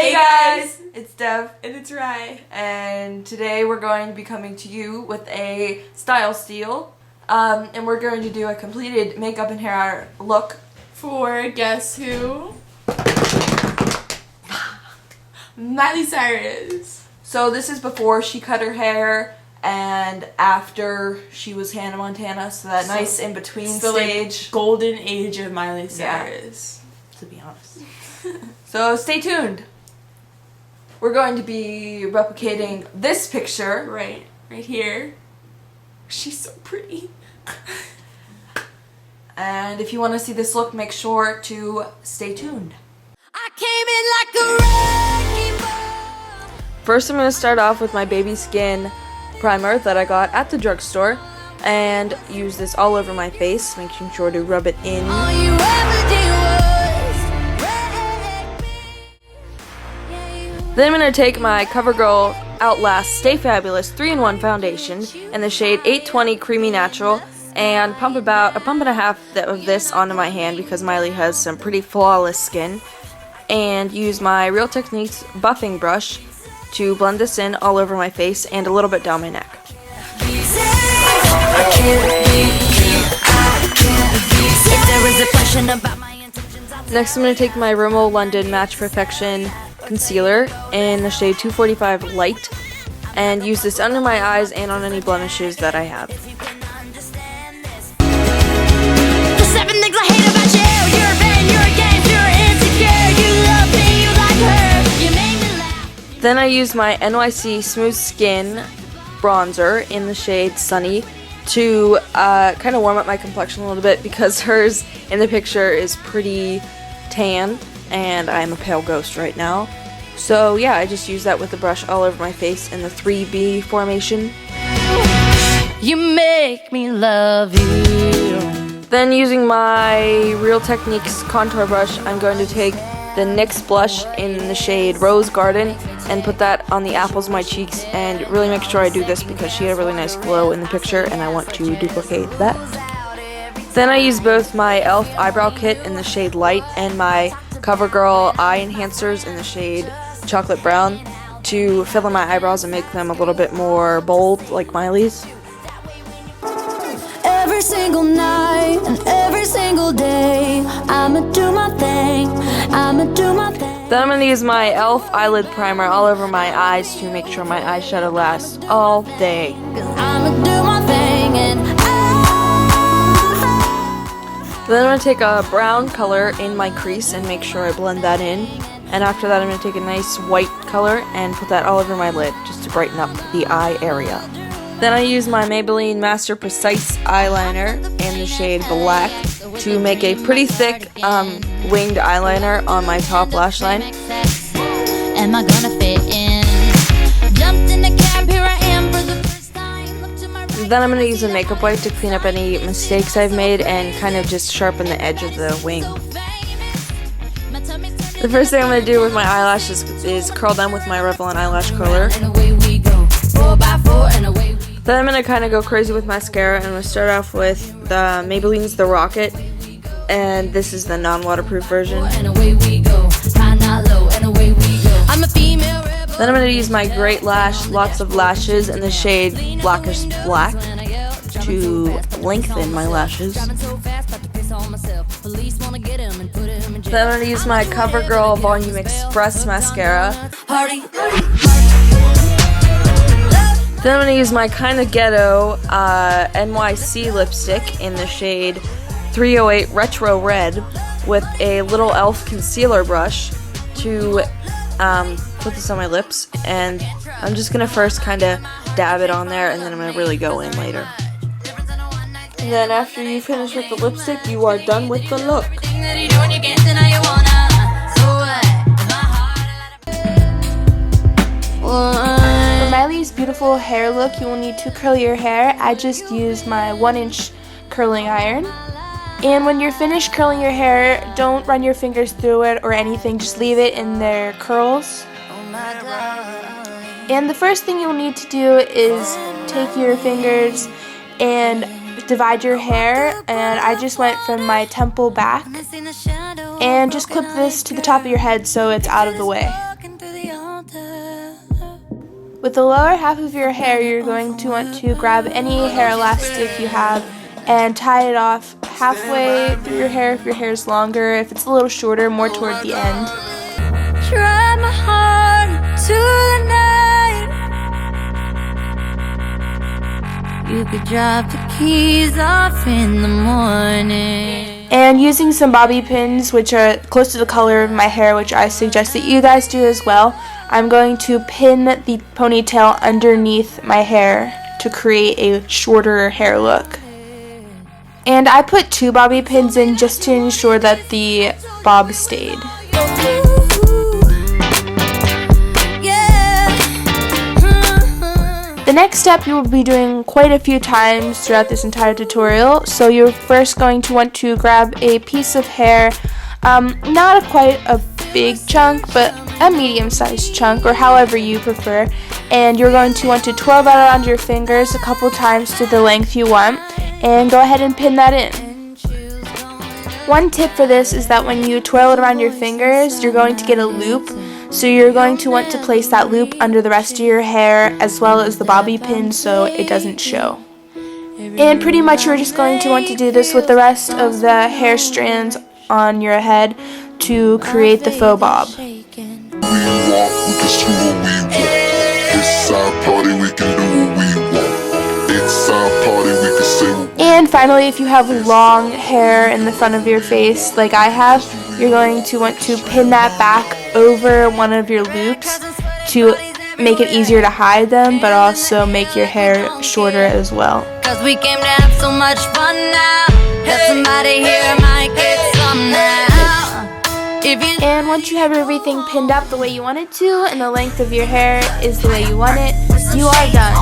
Hey guys, it's Dev and it's Rye, and today we're going to be coming to you with a style steal, and we're going to do a completed makeup and hair look for guess who? Miley Cyrus. So this is before she cut her hair and after she was Hannah Montana, so that nice in between stage, like, golden age of Miley Cyrus. Yeah, to be honest. So stay tuned. We're going to be replicating this picture. Right here. She's so pretty. And if you want to see this look, make sure to stay tuned. I came in like a wrecking ball. First, I'm going to start off with my Baby Skin primer that I got at the drugstore and use this all over my face, making sure to rub it in. All you ever did was wreck me. Then I'm going to take my CoverGirl Outlast Stay Fabulous 3-in-1 foundation in the shade 820 Creamy Natural and pump about a pump and a half of this onto my hand because Miley has some pretty flawless skin, and use my Real Techniques buffing brush to blend this in all over my face and a little bit down my neck. Next, I'm going to take my Rimmel London Match Perfection concealer in the shade 245 Light and use this under my eyes and on any blemishes that I have. Then I use my NYC Smooth Skin bronzer in the shade Sunny to kind of warm up my complexion a little bit because hers in the picture is pretty tan and I'm a pale ghost right now. So yeah, I just use that with the brush all over my face in the 3B formation. You make me love you. Then using my Real Techniques contour brush, I'm going to take the NYX blush in the shade Rose Garden and put that on the apples of my cheeks and really make sure I do this because she had a really nice glow in the picture and I want to duplicate that. Then I use both my e.l.f. eyebrow kit in the shade Light and my CoverGirl eye enhancers in the shade Chocolate Brown to fill in my eyebrows and make them a little bit more bold like Miley's. Every single night and every single day, I'ma do my thing, I'ma do my thing. Then I'm going to use my e.l.f. eyelid primer all over my eyes to make sure my eyeshadow lasts all day. I'ma do my thing and Then I'm going to take a brown color in my crease and make sure I blend that in. And after that I'm going to take a nice white color and put that all over my lid just to brighten up the eye area. Then I use my Maybelline Master Precise eyeliner in the shade Black to make a pretty thick winged eyeliner on my top lash line. am I gonna fit in? Jumped in the cab, here I am for the first time. Look to my right. Then I'm going to use a makeup wipe to clean up any mistakes I've made and kind of just sharpen the edge of the wing. The first thing I'm going to do with my eyelashes is curl them with my Revlon eyelash curler. And away we go. 4x4 and away we go. Then I'm going to kind of go crazy with mascara, and I'm going to start off with the Maybelline's The Rocket, and this is the non-waterproof version. And away we go. High, not low, and away we go. I'm a female rebel. Then I'm going to use my Great Lash Lots of Lashes in the shade Blackish Black to lengthen my lashes. Then I'm going to use my CoverGirl Volume Express Mascara. Party. Then I'm going to use my Kinda Ghetto NYC lipstick in the shade 308 Retro Red with a little e.l.f. concealer brush to put this on my lips. And I'm just going to first kind of dab it on there, and then I'm going to really go in later. And then after you finish with the lipstick, you are done with the look. For Miley's beautiful hair look, you will need to curl your hair. I just used my 1-inch curling iron. And when you're finished curling your hair, don't run your fingers through it or anything, just leave it in their curls. And the first thing you'll need to do is take your fingers and divide your hair, and I just went from my temple back and just clip this to the top of your head so it's out of the way. With the lower half of your hair, you're going to want to grab any hair elastic you have and tie it off halfway through your hair if your hair is longer. If it's a little shorter, more toward the end. Drive my heart to the night. You could drop the keys off in the morning. And using some bobby pins, which are close to the color of my hair, which I suggest that you guys do as well, I'm going to pin the ponytail underneath my hair to create a shorter hair look. And I put 2 bobby pins in just to ensure that the bob stayed. The next step you will be doing quite a few times throughout this entire tutorial. So you're first going to want to grab a piece of hair, not quite a big chunk, but a medium-sized chunk, or however you prefer, and you're going to want to twirl that around your fingers a couple times to the length you want, and go ahead and pin that in. One tip for this is that when you twirl it around your fingers, you're going to get a loop, so you're going to want to place that loop under the rest of your hair as well as the bobby pin so it doesn't show. And pretty much you're just going to want to do this with the rest of the hair strands on your head to create the faux bob. And finally, if you have long hair in the front of your face like I have, you're going to want to pin that back over one of your loops to make it easier to hide them, but also make your hair shorter as well. 'Cause we came to have so much fun now. That somebody here might get some now. And once you have everything pinned up the way you want it to, and the length of your hair is the way you want it, you are done.